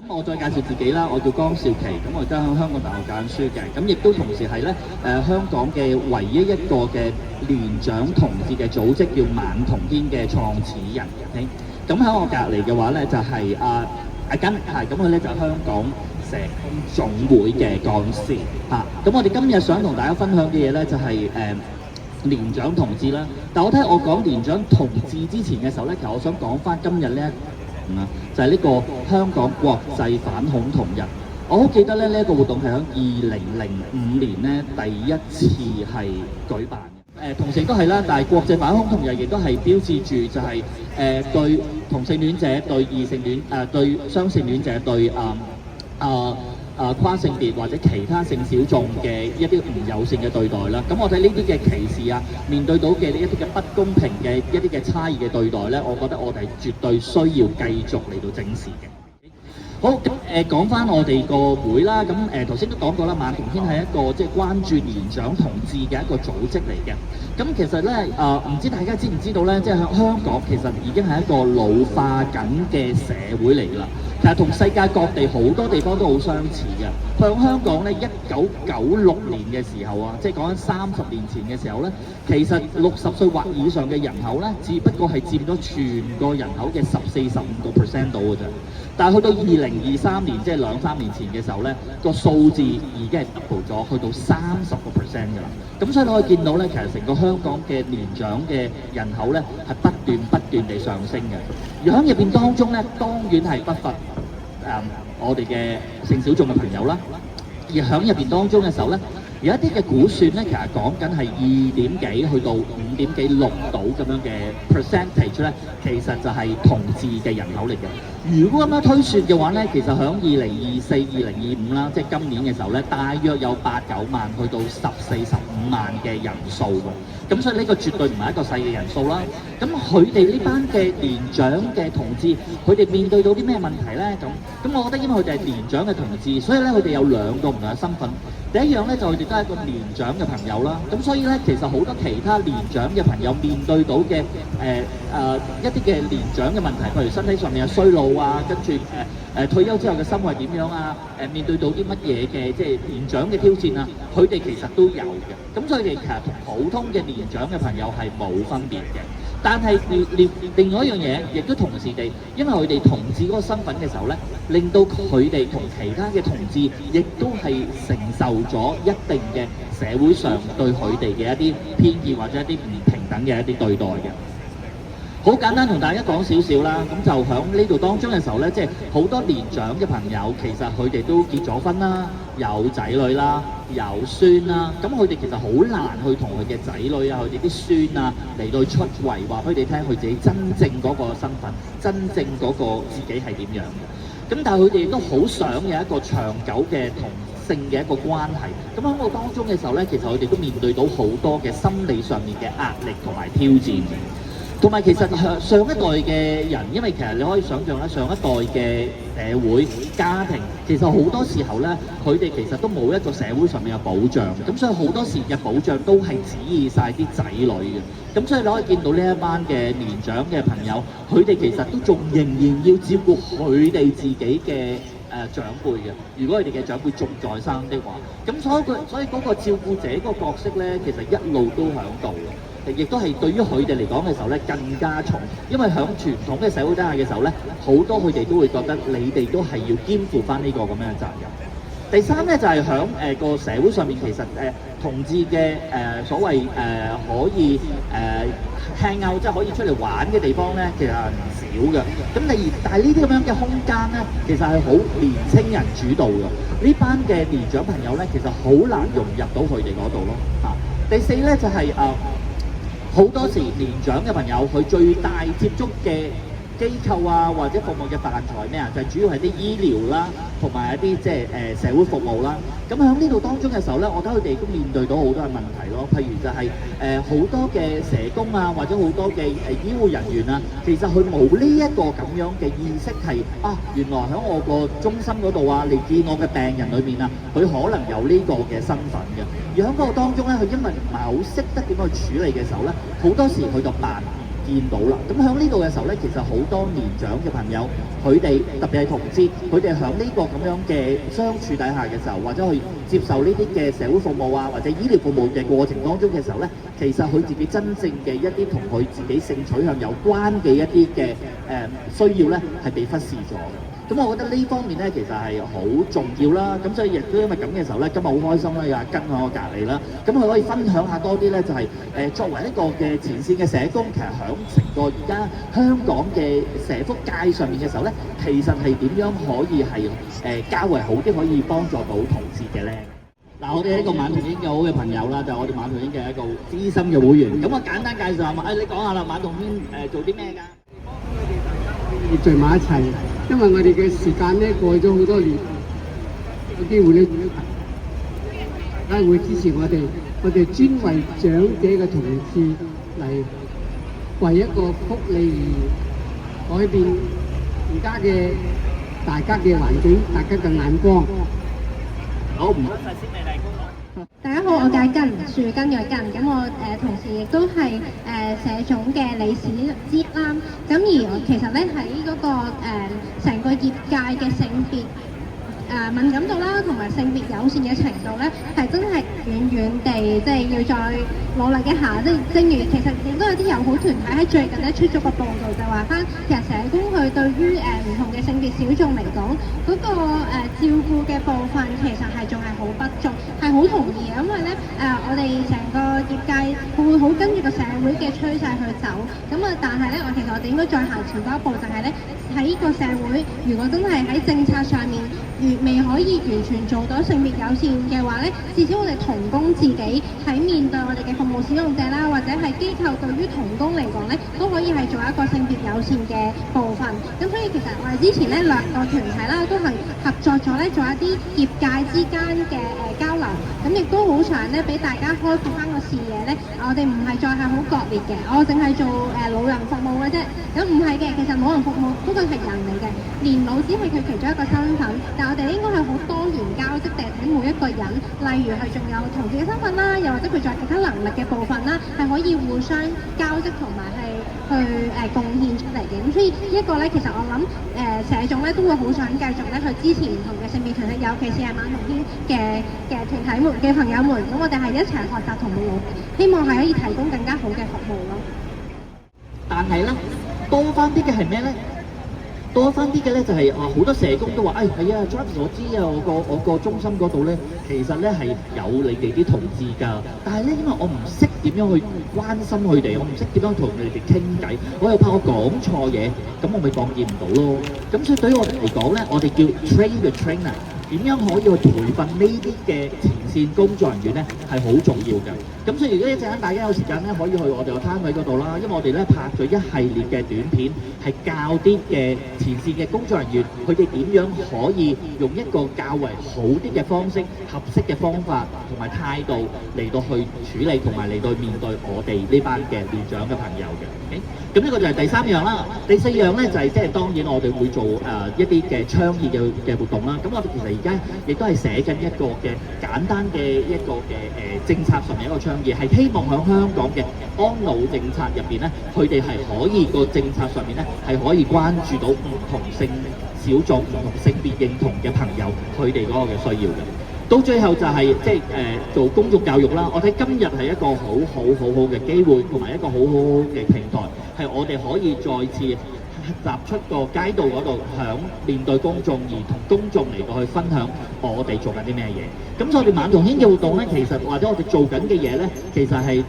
咁我再介紹自己啦，我叫江少琪，咁我而家喺香港大學教緊書嘅，咁亦都同時係咧香港嘅唯一一個嘅年長同志嘅組織叫晚同天嘅創始人。OK， 咁喺我隔離嘅話咧就係阿根，係咁佢咧就係香港社工總會嘅幹事嚇。咁我哋今日想同大家分享嘅嘢咧就係年長同志啦。但我睇我講年長同志之前嘅時候咧，其實我想講翻今日呢就係呢個香港國際反恐同日。我好記得咧，呢一個活動係喺2005年咧第一次係舉辦嘅。同性都係啦，但係國際反恐同日亦都係標誌住就係對同性戀者、對異性戀、對雙性戀者、對跨性別或者其他性小眾嘅一啲唔友善嘅對待啦。咁我睇呢啲嘅歧視啊，面對到嘅一啲嘅不公平嘅一啲嘅差異嘅對待咧，我覺得我哋絕對需要繼續嚟到正視嘅。好，咁講翻我哋個會啦，咁頭先都講過啦，晚同天係一個即係關注年長同志嘅一個組織嚟嘅。咁其實咧唔知大家知唔知道咧，即係香港其實已經係一個老化緊嘅社會嚟㗎啦。其實同世界各地好多地方都好相似嘅。向香港咧，1996年嘅時候啊，即係講緊30年前嘅時候咧，其實60歲或以上嘅人口咧，只不過係佔咗全個人口嘅14-15% 度嘅啫。但係去到2023年，即係2-3年前嘅時候咧，個數字已經係 double 咗，去到30% 㗎啦。咁所以你可以見到咧，其實成個香港嘅年長嘅人口咧係不斷地上升嘅。而喺入邊當中咧，當然係不乏我哋嘅性小眾嘅朋友啦。而喺入邊當中嘅時候咧，有一啲嘅估算咧，其實講緊係2點幾去到5點幾6度咁樣嘅 percentage 咧，其實就係同志嘅人口嚟嘅。如果咁樣推算嘅話咧，其實喺2024、2025啦，即係今年嘅時候咧，大約有8-9萬去到14-15萬嘅人數㗎。咁所以呢個絕對唔係一個細嘅人數啦。咁佢哋呢班嘅年長嘅同志，佢哋面對到啲咩問題咧？咁我覺得因為佢哋係年長嘅同志，所以咧佢哋有2個唔同嘅身份。第一樣咧就佢哋都係一個年長嘅朋友啦。咁所以咧其實好多其他年長嘅朋友面對到嘅一啲嘅年長嘅問題，譬如身體上面嘅衰老啊，跟住退休之後嘅生活係點樣啊？面對到啲乜嘢嘅即係年長嘅挑戰啊，佢哋其實都有嘅。咁所以佢哋其實同普通嘅年長嘅朋友係冇分別嘅。但係另外一樣嘢，亦都同時地，因為佢哋同志嗰個身份嘅時候咧，令到佢哋同其他嘅同志，亦都係承受咗一定嘅社會上對佢哋嘅一啲偏見或者一啲唔平等嘅一啲對待嘅。好簡單同大家講少少啦，咁就喺呢度當中嘅時候咧，即係好多年長嘅朋友，其實佢哋都結咗婚啦，有仔女啦，有孫啦，咁佢哋其實好難去同佢嘅仔女啊、佢哋啲孫啊嚟到出圍，話俾佢哋聽佢自己真正嗰個身份、真正嗰個自己係點樣嘅。咁但係佢哋亦都好想有一個長久嘅同性嘅一個關係。咁喺個當中嘅時候咧，其實佢哋都面對到好多嘅心理上面嘅壓力同埋挑戰。同埋其實上一代嘅人，因為其實你可以想象啦，上一代嘅社會家庭，其實好多時候咧，佢哋其實都冇一個社會上面嘅保障，咁所以好多時嘅保障都係指意晒啲仔女嘅。咁所以你可以見到呢一班嘅年長嘅朋友，佢哋其實都仲仍然要照顧佢哋自己嘅長輩嘅。如果佢哋嘅長輩仲在生的話，咁所以嗰個照顧者嗰個角色咧，其實一路都喺度嘅。亦都係對於佢哋嚟講嘅時候咧更加重，因為喺傳統嘅社會底下嘅時候咧，好多佢哋都會覺得你哋都係要肩負翻呢個咁樣嘅責任。第三咧就係喺個社會上面，其實同志嘅所謂可以hang out，即係可以出嚟玩嘅地方咧，其實係唔少嘅。咁但係呢啲咁樣嘅空間咧，其實係好年青人主導嘅。呢班嘅年長朋友咧，其實好難融入到佢哋嗰度咯。第四咧就係好多時年長嘅朋友，佢最大接觸嘅機構啊，或者服務嘅範疇係咩啊？就係主要係啲醫療啦，同埋一啲即係社會服務啦。咁喺呢度當中嘅時候咧，我覺得佢哋都面對到好多嘅問題咯。譬如就係好多嘅社工啊，或者好多嘅醫護人員啊，其實佢冇呢一個咁樣嘅意識係原來喺我個中心嗰度啊，嚟見我嘅病人裏面啊，佢可能有呢個嘅身份嘅。而喺嗰個當中咧，佢因為唔係好識得點去處理嘅時候咧，好多時佢就扮唔見到啦。咁喺呢度嘅時候咧，其實好多年長嘅朋友，佢哋特別係同志，佢哋喺呢個咁樣嘅相處底下嘅時候，或者去接受呢啲嘅社會服務啊，或者醫療服務嘅過程當中嘅時候咧，其實佢自己真正嘅一啲同佢自己性取向有關嘅一啲嘅需要咧，係被忽視咗。咁我覺得呢方面咧，其實係好重要啦。咁所以亦都因為咁嘅時候咧，今日好開心啦，有阿根喺我隔離啦。咁佢可以分享下多啲咧，就係作為一個嘅前線嘅社工，其實喺成個而家香港嘅社福界上面嘅時候咧，其實係點樣可以係較為好啲，可以幫助到同志嘅咧？嗱，我哋呢個晚同英嘅好嘅朋友啦，就係我哋晚同英嘅一個資深嘅會員。咁我簡單介紹下你講下啦，晚同英做啲咩㗎？聚埋一齊，因為我哋嘅時間咧過咗好多年，有機會咧，大家會支持我哋專為長者嘅同志嚟為一個福利而改變而家嘅大家嘅環境，大家嘅眼光。好，唔該晒先，美麗公。大家好，我叫根樹根嘅根，咁我同時亦都係社總嘅理事之一啦。咁而我其實咧喺嗰個成個業界嘅性別敏感度啦，同埋性別友善嘅程度咧，係真係遠遠地即係要再努力一下。即係正如其實亦都有啲友好團體喺最近咧出咗個報導，就話翻其實社工佢對於唔同嘅性別小眾嚟講，嗰個照顧嘅部分其實係仲係好不足，係好同意嘅。因為咧我哋成個業界會好跟住個社會嘅趨勢去走。咁但係咧其實我哋應該再行前多一步，就係咧喺個社會如果真係喺政策上面未可以完全做到性別友善嘅話咧，至少我哋同工自己喺面對我哋嘅服務使用者啦，或者係機構對於同工嚟講咧，都可以係做一個性別友善嘅部分。咁所以其實我哋之前咧兩個團體啦，都係合作咗咧做一啲業界之間嘅交流。咁亦都好想咧俾大家開闊翻個視野咧，我哋唔係再係好割裂嘅，我淨係做老人服務嘅啫。咁唔係嘅，其實老人服務嗰個係人嚟嘅，年老只係佢其中一個身份，但我哋應該係好多元交織地睇每一個人，例如佢仲有同志嘅身份啦，又或者佢仲有其他能力嘅部分啦，係可以互相交織同埋係去貢獻出嚟嘅。咁所以呢一個咧，其實我諗社總咧都會好想繼續咧去支持唔同嘅性別團體，尤其是係晚同天嘅團體們嘅朋友們。咁我哋係一齊學習同努力，希望係可以提供更加好嘅服務咯。但係咧，多翻啲嘅係咩咧？多翻啲嘅咧就係好多社工都話，係啊 ，Travis 我知啊，我個中心嗰度咧，其實咧係有你哋啲同志㗎，但係咧因為我唔識點樣去關心佢哋，我唔識點樣同你哋傾偈，我又怕我講錯嘢，咁我咪當見唔到咯。咁所以對於我哋嚟講咧，我哋叫 train the trainer。點樣可以去培訓呢啲嘅前線工作人員咧係好重要嘅。咁所以如果一陣間大家有時間咧，可以去我哋個攤位嗰度啦，因為我哋咧拍咗一系列嘅短片，係教啲嘅前線嘅工作人員，佢哋點樣可以用一個較為好啲嘅方式、合適嘅方法同埋態度嚟到去處理同埋嚟到面對我哋呢班嘅年長嘅朋友嘅。咁呢個就係第三樣啦。第四樣咧就係即係當然我哋會做一啲嘅倡議嘅活動啦。咁我哋其實而家亦都係寫緊一個嘅簡單嘅一個嘅政策上面一個倡議，係希望喺香港嘅安老政策入邊咧，佢哋係可以個政策上面咧係可以關注到唔同性小眾、唔同性別認同嘅朋友佢哋嗰個嘅需要嘅。到最後就係即係做公眾教育啦。我睇今日係一個好嘅機會，同埋一個好嘅平台，係我哋可以再次踏出個街道嗰度，響面對公眾而同公眾嚟到去分享我哋做緊啲咩嘢。咁所以我哋晚同軒嘅活動咧，其實或者我哋做緊嘅嘢咧，其實係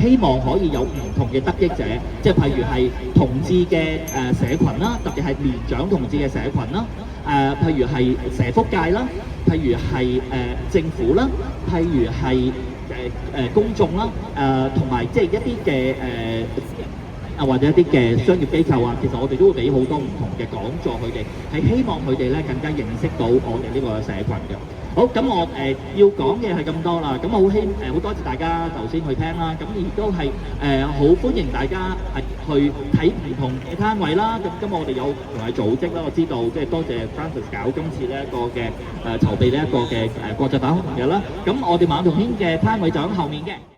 希望可以有唔同嘅得益者，即係譬如係同志嘅社群啦，特別係年長同志嘅社群啦，譬如係社福界啦，譬如係政府啦，譬如係公眾啦，同埋即係一啲嘅或者一啲嘅商業機構啊，其實我哋都會俾好多唔同嘅講座，佢哋係希望佢哋咧更加認識到我哋呢個社群嘅。好，咁我要講嘅係咁多啦，咁我好多謝大家頭先去聽啦，咁亦都係好歡迎大家係去睇唔同嘅攤位啦。咁今日我哋有同埋組織啦，我知道即係多謝 Francis 搞今次呢一個嘅籌備呢一個嘅國際反恐日啦。咁我哋晚同軒嘅攤位就喺後面嘅。